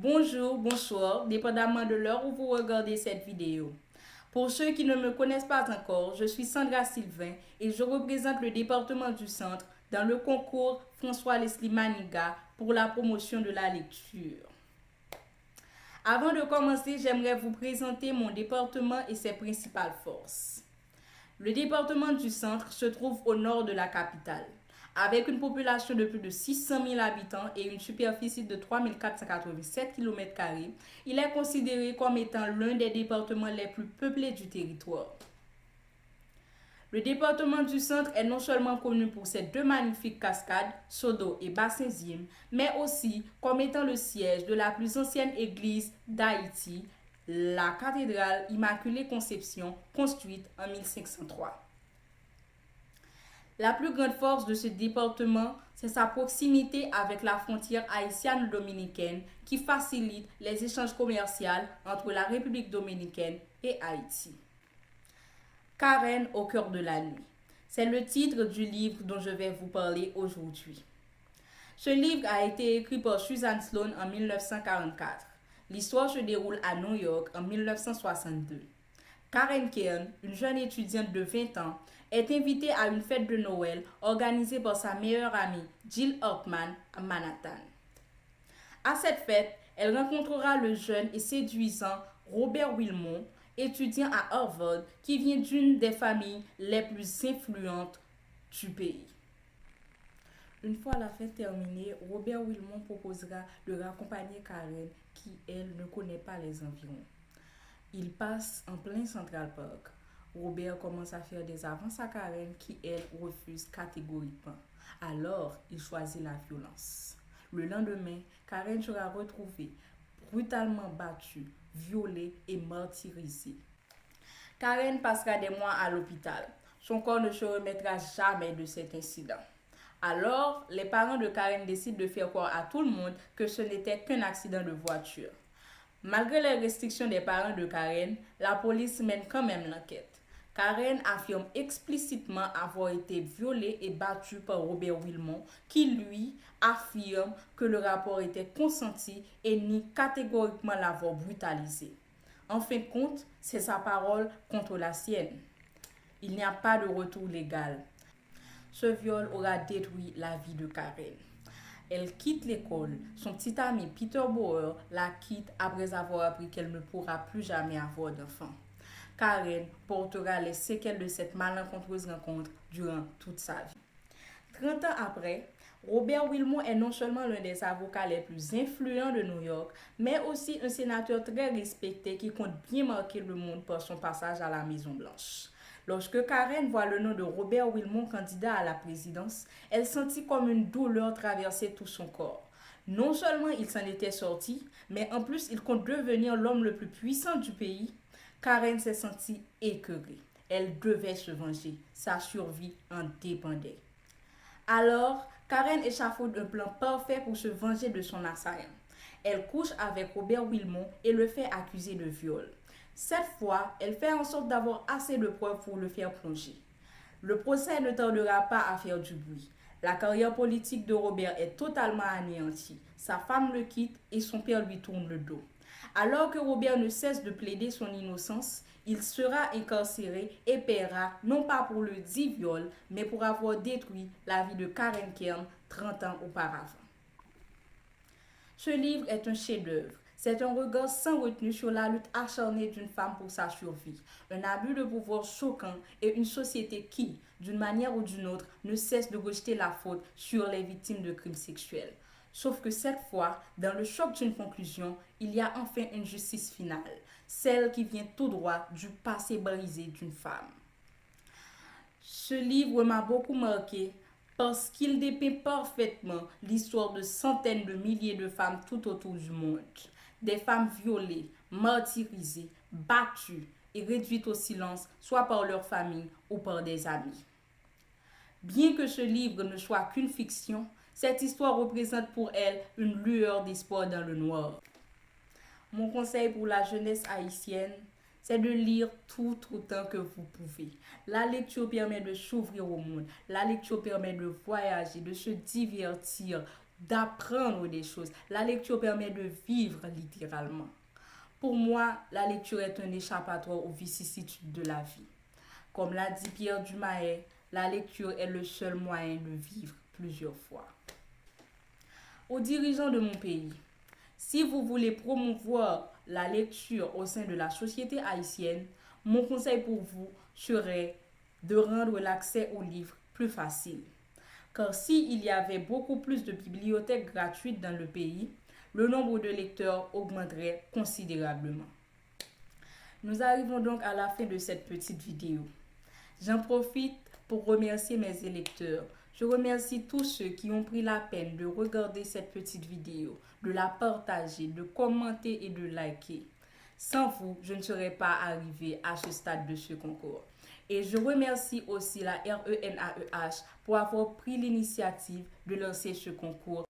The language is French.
Bonjour, bonsoir, dépendamment de l'heure où vous regardez cette vidéo. Pour ceux qui ne me connaissent pas encore, je suis Sandra Sylvain et je représente le département du Centre dans le concours François Leslie Maniga pour la promotion de la lecture. Avant de commencer, j'aimerais vous présenter mon département et ses principales forces. Le département du Centre se trouve au nord de la capitale. Avec une population de plus de 600 000 habitants et une superficie de 3 487 km², il est considéré comme étant l'un des départements les plus peuplés du territoire. Le département du Centre est non seulement connu pour ses deux magnifiques cascades, Sodo et Bassin-Zim, mais aussi comme étant le siège de la plus ancienne église d'Haïti, la cathédrale Immaculée Conception, construite en 1503. La plus grande force de ce département, c'est sa proximité avec la frontière haïtiano-dominicaine qui facilite les échanges commerciaux entre la République dominicaine et Haïti. Karen au cœur de la nuit. C'est le titre du livre dont je vais vous parler aujourd'hui. Ce livre a été écrit par Suzanne Sloan en 1944. L'histoire se déroule à New York en 1962. Karen Kern, une jeune étudiante de 20 ans, est invitée à une fête de Noël organisée par sa meilleure amie Jill Hartman à Manhattan. À cette fête, elle rencontrera le jeune et séduisant Robert Wilmot, étudiant à Harvard qui vient d'une des familles les plus influentes du pays. Une fois la fête terminée, Robert Wilmot proposera de raccompagner Karen qui, elle, ne connaît pas les environs. Il passe en plein Central Park. Robert commence à faire des avances à Karen qui, elle, refuse catégoriquement. Alors, il choisit la violence. Le lendemain, Karen sera retrouvée brutalement battue, violée et martyrisée. Karen passera des mois à l'hôpital. Son corps ne se remettra jamais de cet incident. Alors, les parents de Karen décident de faire croire à tout le monde que ce n'était qu'un accident de voiture. Malgré les restrictions des parents de Karen, la police mène quand même l'enquête. Karen affirme explicitement avoir été violée et battue par Robert Wilmot, qui lui affirme que le rapport était consenti et nie catégoriquement l'avoir brutalisée. En fin de compte, c'est sa parole contre la sienne. Il n'y a pas de retour légal. Ce viol aura détruit la vie de Karen. Elle quitte l'école. Son petit ami Peter Bauer la quitte après avoir appris qu'elle ne pourra plus jamais avoir d'enfant. Karen portera les séquelles de cette malencontreuse rencontre durant toute sa vie. 30 ans après, Robert Wilmot est non seulement l'un des avocats les plus influents de New York, mais aussi un sénateur très respecté qui compte bien marquer le monde par son passage à la Maison-Blanche. Lorsque Karen voit le nom de Robert Wilmot candidat à la présidence, elle sentit comme une douleur traverser tout son corps. Non seulement il s'en était sorti, mais en plus il compte devenir l'homme le plus puissant du pays. Karen s'est sentie écœurée. Elle devait se venger. Sa survie en dépendait. Alors, Karen échafaude un plan parfait pour se venger de son assaillant. Elle couche avec Robert Wilmot et le fait accuser de viol. Cette fois, elle fait en sorte d'avoir assez de preuves pour le faire plonger. Le procès ne tardera pas à faire du bruit. La carrière politique de Robert est totalement anéantie. Sa femme le quitte et son père lui tourne le dos. Alors que Robert ne cesse de plaider son innocence, il sera incarcéré et paiera non pas pour le dit viol, mais pour avoir détruit la vie de Karen Kern 30 ans auparavant. Ce livre est un chef-d'œuvre. C'est un regard sans retenue sur la lutte acharnée d'une femme pour sa survie, un abus de pouvoir choquant et une société qui, d'une manière ou d'une autre, ne cesse de rejeter la faute sur les victimes de crimes sexuels. Sauf que cette fois, dans le choc d'une conclusion, il y a enfin une justice finale, celle qui vient tout droit du passé brisé d'une femme. Ce livre m'a beaucoup marqué parce qu'il dépeint parfaitement l'histoire de centaines de milliers de femmes tout autour du monde. Des femmes violées, martyrisées, battues et réduites au silence, soit par leur famille ou par des amis. Bien que ce livre ne soit qu'une fiction, cette histoire représente pour elle une lueur d'espoir dans le noir. Mon conseil pour la jeunesse haïtienne, c'est de lire tout autant que vous pouvez. La lecture permet de s'ouvrir au monde. La lecture permet de voyager, de se divertir, d'apprendre des choses. La lecture permet de vivre littéralement. Pour moi, la lecture est un échappatoire aux vicissitudes de la vie. Comme l'a dit Pierre Dumayet, la lecture est le seul moyen de vivre plusieurs fois. Aux dirigeants de mon pays, si vous voulez promouvoir la lecture au sein de la société haïtienne, mon conseil pour vous serait de rendre l'accès aux livres plus facile. Car s'il y avait beaucoup plus de bibliothèques gratuites dans le pays, le nombre de lecteurs augmenterait considérablement. Nous arrivons donc à la fin de cette petite vidéo. J'en profite pour remercier mes électeurs. Je remercie tous ceux qui ont pris la peine de regarder cette petite vidéo, de la partager, de commenter et de liker. Sans vous, je ne serais pas arrivé à ce stade de ce concours. Et je remercie aussi la RENAEH pour avoir pris l'initiative de lancer ce concours